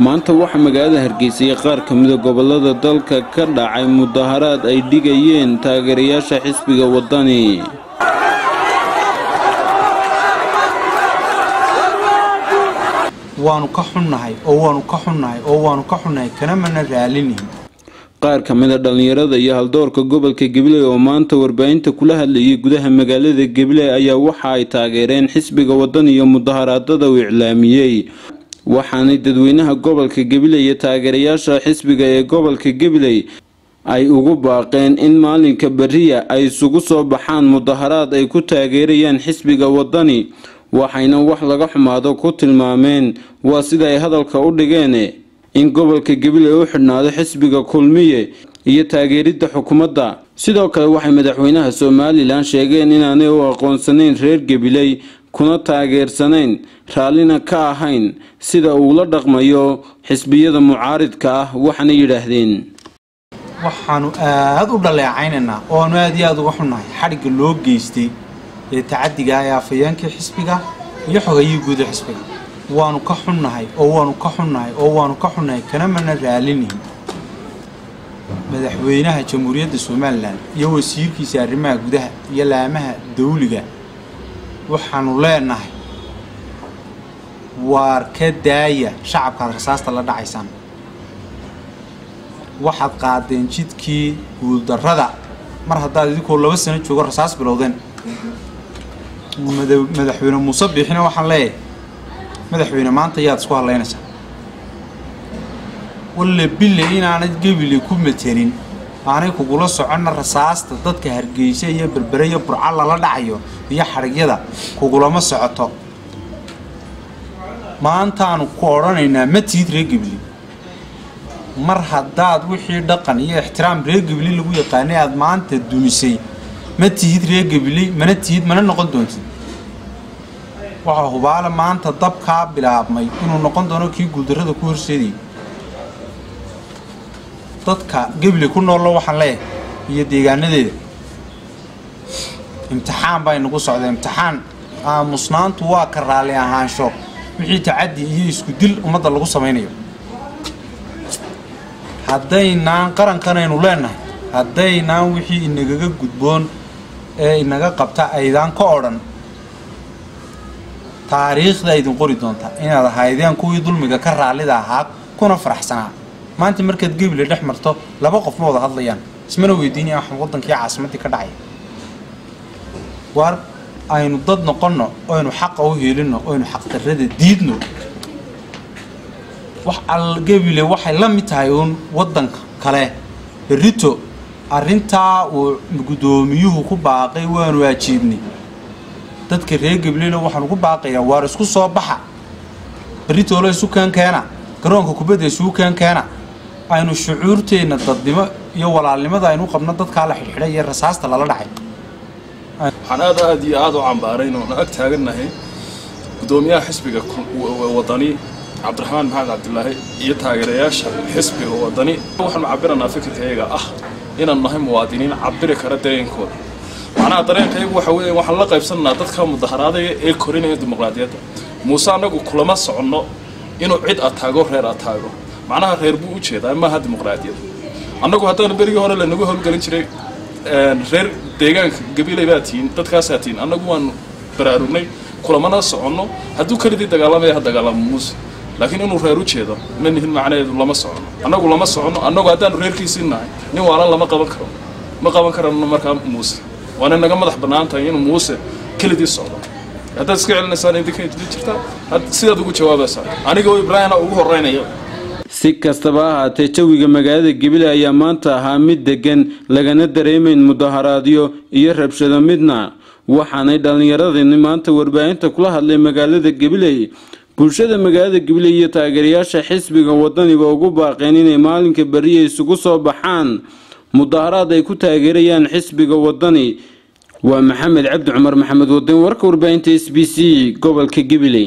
maanta waxa magaalada Hargeysa iyo qaar kamid ah gobolada dalka ka dhacay mudaharaad ay dhigayeen taageerayaasha xisbiga wadani waanu ka xunnahay kana mana raalinin qaar kamid ah dhalinyarada iyo haldoorka gobolka Gabiley oo maanta warbaahinta kula hadlayay gudaha magaalada Gabiley ayaa waxa ay taageereen xisbiga wadani iyo mudaharaadada uu iclaamiyay waxaana dadweynaha gobolka Gabiley iyo taageerayaasha xisbiga ee gobolka Gabiley ay ugu baaqeen in maalinka bariya ay isugu soo baxaan mudaharaad ay ku taageerayaan xisbiga wadani waxayna wax laga xumaado ku tilmaameen waa sida ay hadalka u dhigeen in gobolka Gabiley uu xidhnaado xisbiga kulmiye iyo taageerida xukuumadda sidoo kale waxay madaxweynaha Soomaaliland sheegeen inaanay u aqoonsanayn reer Gabiley kuna taageersanayn raalina ka ahayn sida uu la dhaqmayo xisbiyada mucaaridka ah waxana yiraahdeen waxaanu aad u dhaleecaynaa oo aad iyo aad uga xunnahay xariga loo geystay ee tacadiga ay afayeenka xisbiga iyo xogayiga guud ee xisbiga waanu ka xunnahay kana mana raalinin madaxweynaha jamhuuriyadda Soomaaliland iyo wasiirkiisa arrimaha gudaha iyo laamaha dawliga waxaanu leenahay waar ka daaya shacabka rasaasta la dhacaysan waxaad qaadeen jidkii guul darrada mar haddaad idinku 2 sano joogo rasaas bilowdeen madaxweyne Muuse Biixina waxaan leeyahay madaxweyne maanta yaad isku haleynaysaa walla bilay inaanad Gabiley ku metelin aanay kugula socon rasaasta dadka Hargeysa iyo Berbera iyo Burco la dhacayo iyo xarigyada kugulama socoto maanta aanu ku oranaynaa ma tiid reer Gabiley mar haddaad wixii dhaqan iyo ixtiraam reer Gabiley lagu yaqaanay aad maanta dumisay ma tiid reer Gabiley mana noqon doontid waxa hubaala maanta dabka bilaabmay inuu noqon doono kii guuldarrada ku horseeday dadka Gabiley ku nool waxaan leeyahay iyo deegaanadeeda imtixaan bay nagu socday imtixaan musnaantu waa ka raali ahaansho wixii tacadi iyo isku dil umada lagu sameeyo haddaynaan qarankanaynu leenahay haddaynaan wixii inaga gudboon ee inaga qabta aydan ka oran taariikhda idin qori doonta inaad haydeen kuwii dulmiga ka raalida ahaa kuna faraxsanaa maanta markaad Gabiley dhex marto 2 qof ma wada hadlayaan ismana weydiinayaan wax wadankii caasimadii ka dhacay war aynu dad noqono oo aynu xaq u heelino oo aynu xaq darrada diidno wax al Gabiley waxay la mid tahay wadanka kale berito arinta uu gudoomiyuhu ku baaqay waanu waajiibnay dadka reer Gabileyna waxaan ugu baaqayaa waar isku soo baxa berito la isu keena garoonka kubadda isu keena aynu shucuurteena dadnimo iyo walaalnimada aynu qabno dadka la xilxilay iyo rasaasta la dhacay waxaan aad iyo aad u cambaarayno ag taaganahay gudoomiyaha xisbiga wadani Cabdiraxmaan Maxamed Cabdullaahi iyo taageerayaasha xisbiga wadani waxaan cabirnaa fikirkayga inaan nahay muwaadiniin cabiri kara dareenkooda macnaha dareenkaygu waxa weeye waxaan la qaybsanaa dadka mudaharaaday ee korinaya dimuqraadiyadda Muuse anagu kulama soconno inuu cid ataago reer ataago macnaha reer buu u jeedaa ma ha dimuqraadiyad anagu haddana berigi hore la nagu howlgalin jiray reer deegaanka Gabiley baatiin dadkaasatiin anagu waan baraarugnay kulamana soconno hadduu kalidii dagaalamay dagaalamo Muuse laakiin inuu reer u jeedo ma nihin macnaheedu lama socono anagu haddaan reerkiisinahay nin waala lama qaban karano markaa Muuse waana naga madax banaantahay inuu Muuse kalidii socdo haddaad iska celinaysaan idinka jirtaa sidaad ugu jawaabaysaa aniga oo Ibraahim ugu horeynayo si kastaba ahaatee jawiga magaalada Gabiley ayaa maanta ahaa mid degan lagana dareemayn mudaharaadyo iyo rabshado midna waxaanay dhalinyaradani maanta warbaahinta kula hadlay magaalada Gabiley bulshada magaalada Gabiley iyo taageerayaasha xisbiga wadaniba ugu baaqeen inay maalinka bariya isugu soo baxaan mudaharaad ay ku taageerayaan xisbiga wadani waa Maxamed Cabdi Cumar Maxamed Wadani warka warbaahinta SBC gobolka Gabiley